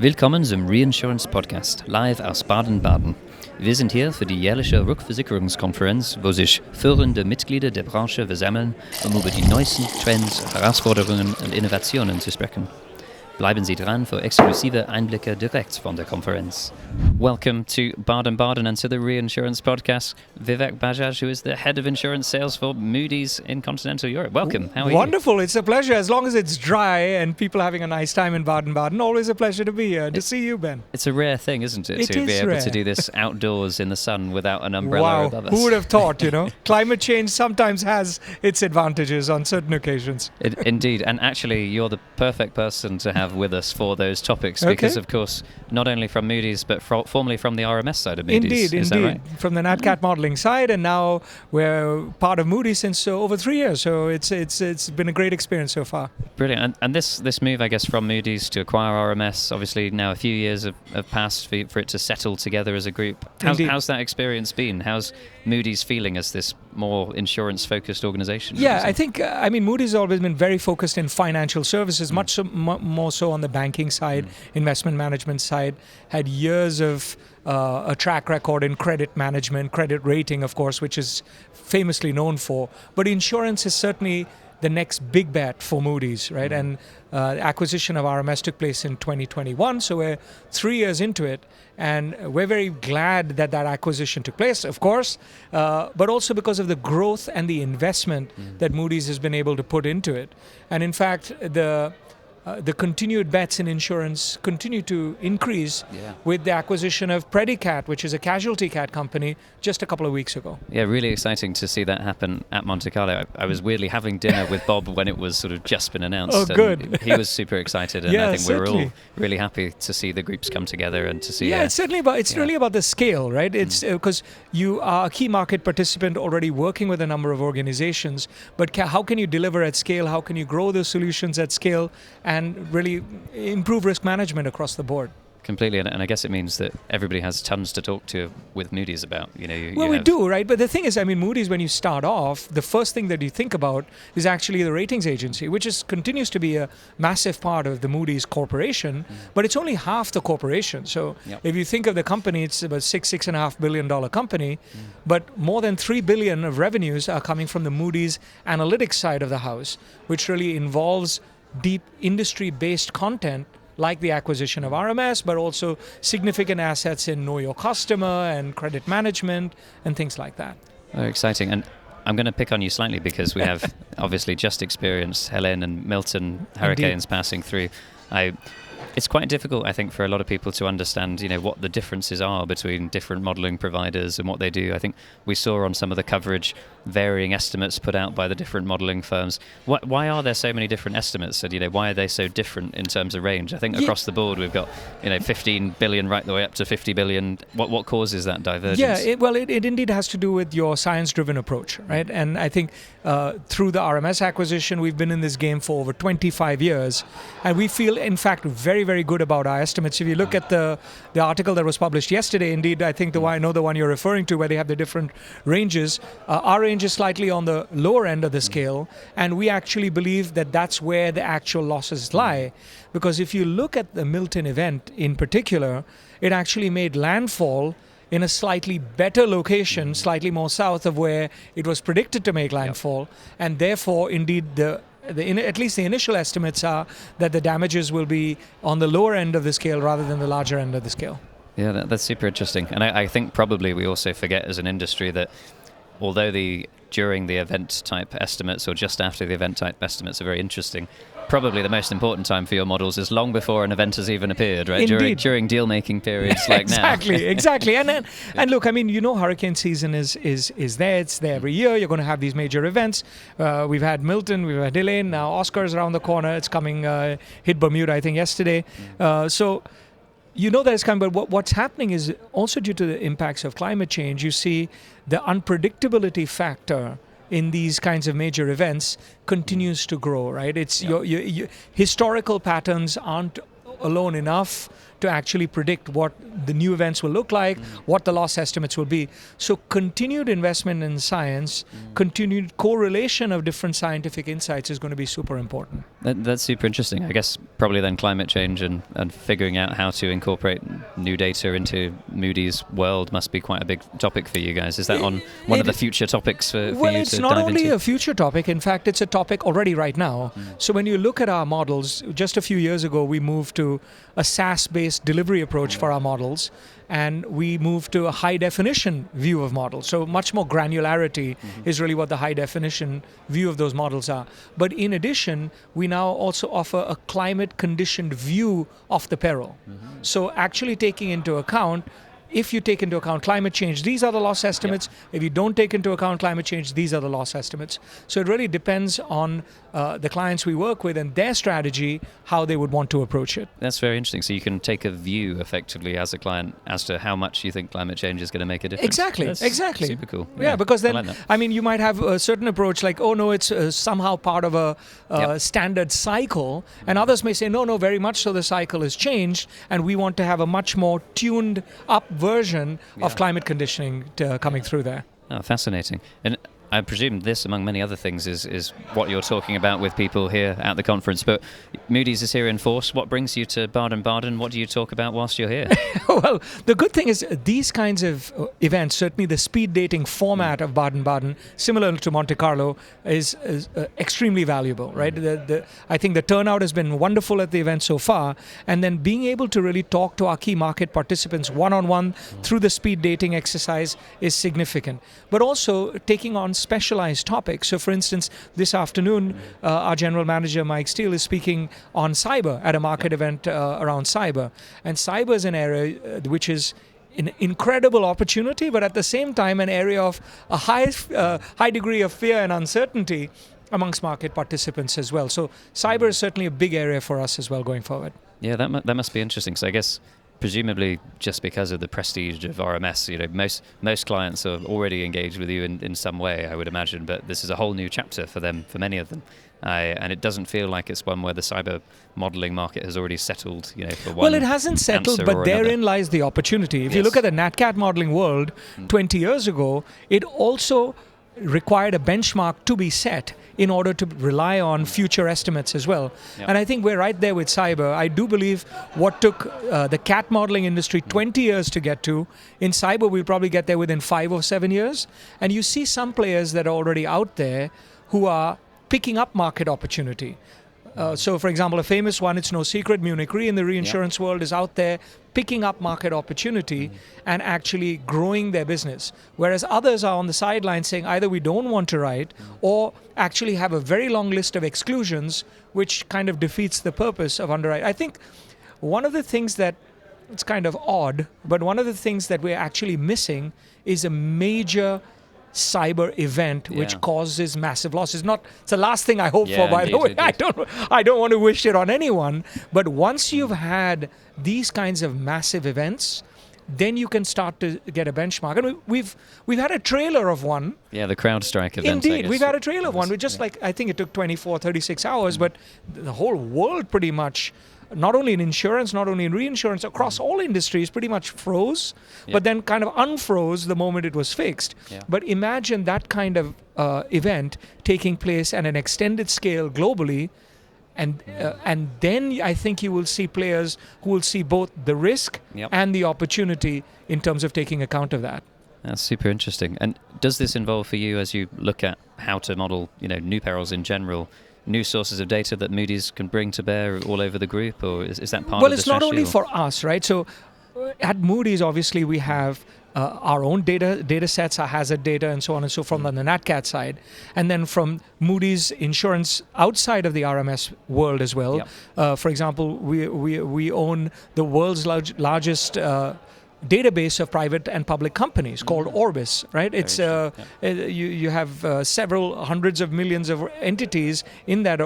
Willkommen zum Reinsurance Podcast, live aus Baden-Baden. Wir sind hier für die jährliche Rückversicherungskonferenz, wo sich führende Mitglieder der Branche versammeln, um über die neuesten Trends, Herausforderungen und Innovationen zu sprechen. Bleiben Sie dran für exklusive Einblicke direkt von der Konferenz. Welcome to Baden-Baden and to the Reinsurance Podcast. Vivek Bajaj, who is the head of insurance sales for Moody's in continental Europe. Welcome. How are Wonderful. It's a pleasure. As long as it's dry and people are having a nice time in Baden-Baden, always a pleasure to be here. To see you, Ben. It's a rare thing, isn't it? It to is be able rare. to do this outdoors in the sun without an umbrella above us. Who would have thought, Climate change sometimes has its advantages on certain occasions. Indeed. And actually, you're the perfect person to have with us for those topics because, of course, not only from Moody's, but formerly from the RMS side of Moody's. Indeed. That right? From the NatCat modeling side, and now we're part of Moody's since over 3 years. So it's been a great experience so far. Brilliant. And this move, I guess, from Moody's to acquire RMS, obviously now a few years have passed for it to settle together as a group. How's that experience been? How's Moody's feeling as this more insurance-focused organization? Yeah, I think, Moody's has always been very focused in financial services, more so on the banking side, investment management side, had years of a track record in credit management, credit rating, of course, which is famously known for. But insurance is certainly the next big bet for Moody's, right? And the acquisition of RMS took place in 2021, so we're 3 years into it. And we're very glad that acquisition took place, of course, but also because of the growth and the investment that Moody's has been able to put into it. And in fact, the continued bets in insurance continue to increase with the acquisition of Predicat, which is a casualty cat company, just a couple of weeks ago. Yeah, really exciting to see that happen at Monte Carlo. I was weirdly having dinner with Bob when it was sort of just been announced. Oh, good. He was super excited, and I think certainly. we're all really happy to see the groups come together and to see. Yeah, it's certainly really about the scale, right? It's because you are a key market participant already working with a number of organizations, but how can you deliver at scale? How can you grow those solutions at scale and really improve risk management across the board? Completely, and I guess it means that everybody has tons to talk to with Moody's about. We do, right? But the thing is, Moody's, when you start off, the first thing that you think about is actually the ratings agency, which continues to be a massive part of the Moody's corporation, but it's only half the corporation. So if you think of the company, it's about $6.5 billion company, but more than $3 billion of revenues are coming from the Moody's analytics side of the house, which really involves deep industry-based content like the acquisition of RMS, but also significant assets in know your customer and credit management and things like that. Very exciting. And I'm going to pick on you slightly because we have obviously just experienced Helene and Milton hurricanes passing through. It's quite difficult, I think, for a lot of people to understand, what the differences are between different modelling providers and what they do. I think we saw on some of the coverage varying estimates put out by the different modelling firms. Why are there so many different estimates? And, why are they so different in terms of range? I think across the board we've got, 15 billion right the way up to 50 billion. What causes that divergence? Yeah, it indeed has to do with your science-driven approach, right? And I think through the RMS acquisition, we've been in this game for over 25 years, and we feel, in fact, very, very good about our estimates. If you look at the article that was published yesterday, indeed, I think the one you're referring to, where they have the different ranges, our range is slightly on the lower end of the scale, and we actually believe that that's where the actual losses lie. Because if you look at the Milton event in particular, it actually made landfall in a slightly better location, slightly more south of where it was predicted to make landfall, and therefore, indeed, at least the initial estimates are that the damages will be on the lower end of the scale rather than the larger end of the scale. Yeah, that's super interesting. And I think probably we also forget as an industry that although during the event type estimates or just after the event type estimates are very interesting, probably the most important time for your models is long before an event has even appeared, right? During deal-making periods like now. Exactly. And look, hurricane season is there. It's there every year. You're going to have these major events. We've had Milton, we've had Helene, now Oscar's around the corner. It's coming, hit Bermuda, I think, yesterday. So that it's coming, but what's happening is also due to the impacts of climate change, you see the unpredictability factor in these kinds of major events continues to grow, right? It's your historical patterns aren't alone enough to actually predict what the new events will look like, what the loss estimates will be. So continued investment in science, continued correlation of different scientific insights is going to be super important. That's super interesting. I guess probably then climate change and figuring out how to incorporate new data into Moody's world must be quite a big topic for you guys. Is that on one of the future topics for you to dive into? Well, it's not only a future topic. In fact, it's a topic already right now. So when you look at our models, just a few years ago, we moved to a SaaS-based delivery approach for our models, and we moved to a high-definition view of models. So much more granularity is really what the high-definition view of those models are. But in addition, we now also offer a climate-conditioned view of the peril. So actually taking into account, if you take into account climate change, these are the loss estimates. If you don't take into account climate change, these are the loss estimates. So it really depends on the clients we work with and their strategy, how they would want to approach it. That's very interesting. So you can take a view effectively as a client as to how much you think climate change is going to make a difference. Exactly. Super cool. Yeah, because then, I like that. I mean, you might have a certain approach like, oh no, it's somehow part of a standard cycle. And others may say, no, very much so the cycle has changed. And we want to have a much more tuned up version of climate conditioning coming through there. Oh, fascinating. And I presume this, among many other things, is what you're talking about with people here at the conference. But Moody's is here in force. What brings you to Baden-Baden? What do you talk about whilst you're here? Well, the good thing is these kinds of events, certainly the speed dating format of Baden-Baden, similar to Monte Carlo, is extremely valuable, right? I think the turnout has been wonderful at the event so far. And then being able to really talk to our key market participants one-on-one through the speed dating exercise is significant. But also taking on specialized topics. So for instance, this afternoon, our general manager, Mike Steele, is speaking on cyber at a market event around cyber. And cyber is an area which is an incredible opportunity, but at the same time, an area of a high degree of fear and uncertainty amongst market participants as well. So cyber is certainly a big area for us as well going forward. Yeah, that must be interesting. So I guess presumably just because of the prestige of RMS, most clients are already engaged with you in some way, I would imagine, but this is a whole new chapter for them, for many of them. And it doesn't feel like it's one where the cyber modeling market has already settled, for one. Well, it hasn't settled, but therein lies the opportunity. If you look at the NatCat modeling world 20 years ago, it also required a benchmark to be set in order to rely on future estimates as well. And I think we're right there with cyber. I do believe what took the CAT modeling industry 20 years to get to, in cyber we'll probably get there within 5 or 7 years. And you see some players that are already out there who are picking up market opportunity. So, for example, a famous one, it's no secret, Munich Re in the reinsurance world is out there picking up market opportunity and actually growing their business. Whereas others are on the sidelines saying either we don't want to write or actually have a very long list of exclusions, which kind of defeats the purpose of underwriting. I think one of the things that, it's kind of odd, but one of the things that we're actually missing is a major cyber event which causes massive losses. It's the last thing I hope for, by the way. I don't want to wish it on anyone. But once you've had these kinds of massive events, then you can start to get a benchmark. And we've had a trailer of one. Yeah, the CrowdStrike event. Indeed, we've had a trailer of one. We just I think it took 24, 36 hours, but the whole world pretty much, not only in insurance, not only in reinsurance, across all industries pretty much froze, but then kind of unfroze the moment it was fixed. But imagine that kind of event taking place at an extended scale globally, and then I think you will see players who will see both the risk and the opportunity in terms of taking account of that. That's super interesting. And does this involve for you, as you look at how to model, new perils in general, new sources of data that Moody's can bring to bear all over the group, or is that part of the strategy? Well, it's not only for us, right? So at Moody's, obviously, we have our own data sets, our hazard data, and so on and so forth on the NatCat side. And then from Moody's insurance outside of the RMS world as well. For example, we own the world's largest database of private and public companies called Orbis, right? It's you have several hundreds of millions of entities in that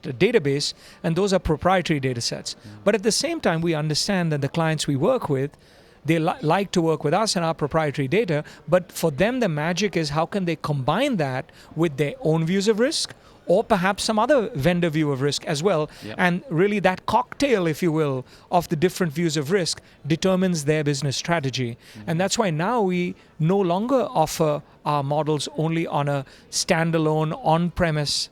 database, and those are proprietary data sets. But at the same time, we understand that the clients we work with, they like to work with us and our proprietary data, but for them the magic is how can they combine that with their own views of risk or perhaps some other vendor view of risk as well. And really that cocktail, if you will, of the different views of risk determines their business strategy. And that's why now we no longer offer our models only on a standalone on-premise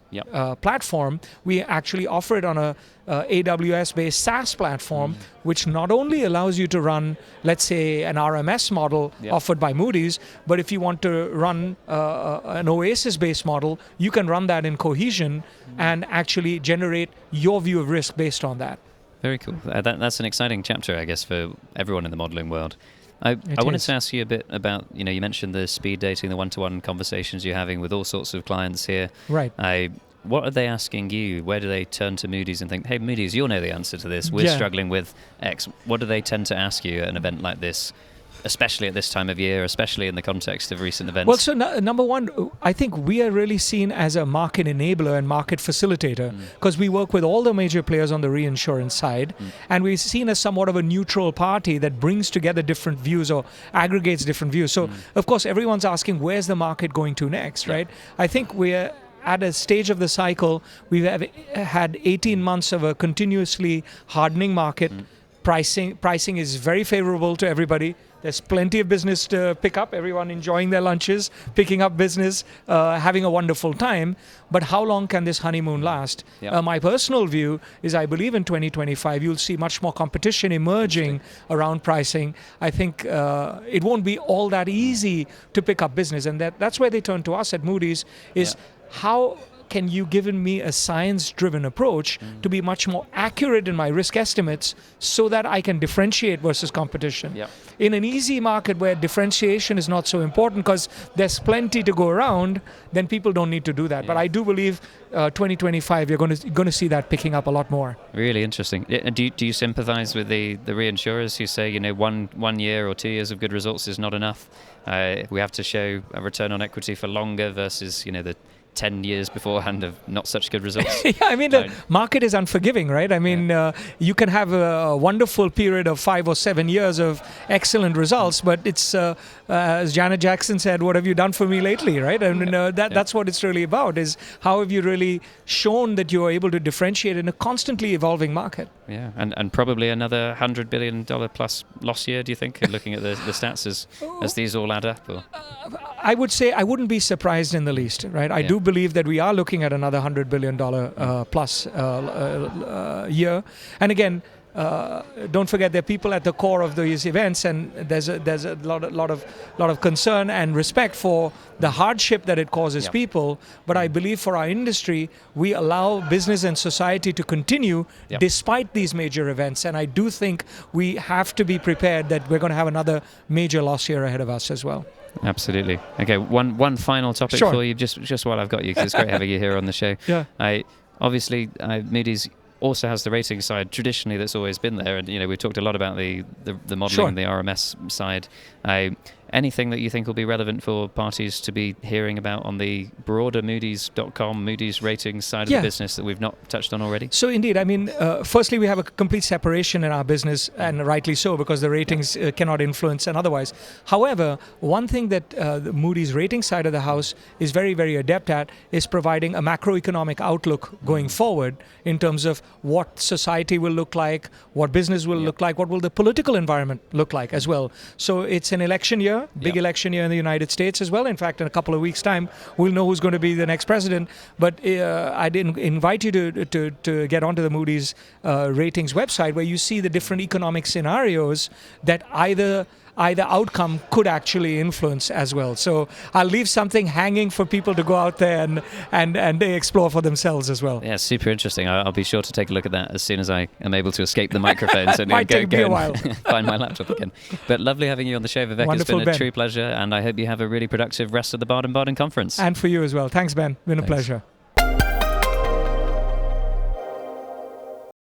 platform. We actually offer it on a AWS-based SaaS platform, which not only allows you to run, let's say, an RMS model offered by Moody's, but if you want to run an Oasis-based model, you can run that in Cohesion and actually generate your view of risk based on that. Very cool. That's an exciting chapter, I guess, for everyone in the modeling world. I wanted to ask you a bit about, you mentioned the speed dating, the one-to-one conversations you're having with all sorts of clients here. Right. What are they asking you? Where do they turn to Moody's and think, hey, Moody's, you'll know the answer to this. We're struggling with X. What do they tend to ask you at an event like this, especially at this time of year, especially in the context of recent events? Well, so number one, I think we are really seen as a market enabler and market facilitator because we work with all the major players on the reinsurance side, and we're seen as somewhat of a neutral party that brings together different views or aggregates different views. So, of course, everyone's asking, where's the market going to next, right? I think we're at a stage of the cycle, we've had 18 months of a continuously hardening market. Pricing is very favorable to everybody. There's plenty of business to pick up, everyone enjoying their lunches, picking up business, having a wonderful time. But how long can this honeymoon last? My personal view is I believe in 2025 you'll see much more competition emerging around pricing. I think it won't be all that easy to pick up business. And that's where they turn to us at Moody's is how can you give me a science-driven approach to be much more accurate in my risk estimates so that I can differentiate versus competition? In an easy market where differentiation is not so important because there's plenty to go around, then people don't need to do that. But I do believe 2025 you're going to see that picking up a lot more. Really interesting. Do you sympathize with the reinsurers who say, 1 year or 2 years of good results is not enough? We have to show a return on equity for longer versus, the 10 years beforehand of not such good results. The market is unforgiving, right? You can have a wonderful period of 5 or 7 years of excellent results, but it's, as Janet Jackson said, what have you done for me lately, right? That's what it's really about, is how have you really shown that you are able to differentiate in a constantly evolving market. Yeah, and probably another $100 billion plus loss year, do you think, looking at the stats as these all add up? Or? I would say I wouldn't be surprised in the least, right? I do believe that we are looking at another $100 billion plus year. And again, don't forget there are people at the core of these events, and there's a lot of concern and respect for the hardship that it causes people. But I believe for our industry, we allow business and society to continue despite these major events. And I do think we have to be prepared that we're going to have another major loss year ahead of us as well. Absolutely. Okay, one final topic for you, just while I've got you, because it's great having you here on the show. Obviously, Moody's also has the rating side traditionally that's always been there, and we've talked a lot about the modelling and the RMS side. Anything that you think will be relevant for parties to be hearing about on the broader Moody's.com, Moody's ratings side of the business that we've not touched on already? So indeed, firstly, we have a complete separation in our business, and rightly so, because the ratings cannot influence and otherwise. However, one thing that the Moody's rating side of the house is very, very adept at is providing a macroeconomic outlook going forward in terms of what society will look like, what business will look like, what will the political environment look like as well. So it's an election year. Big election year in the United States as well. In fact, in a couple of weeks' time, we'll know who's going to be the next president. But I did invite you to get onto the Moody's ratings website, where you see the different economic scenarios that either outcome could actually influence as well. So I'll leave something hanging for people to go out there and they explore for themselves as well. Yeah, super interesting. I'll be sure to take a look at that as soon as I am able to escape the microphones and might take me a while. Find my laptop again. But lovely having you on the show, Vivek. Wonderful, it's been a true pleasure, and I hope you have a really productive rest of the Baden-Baden conference. And for you as well. Thanks, Ben. Been a pleasure.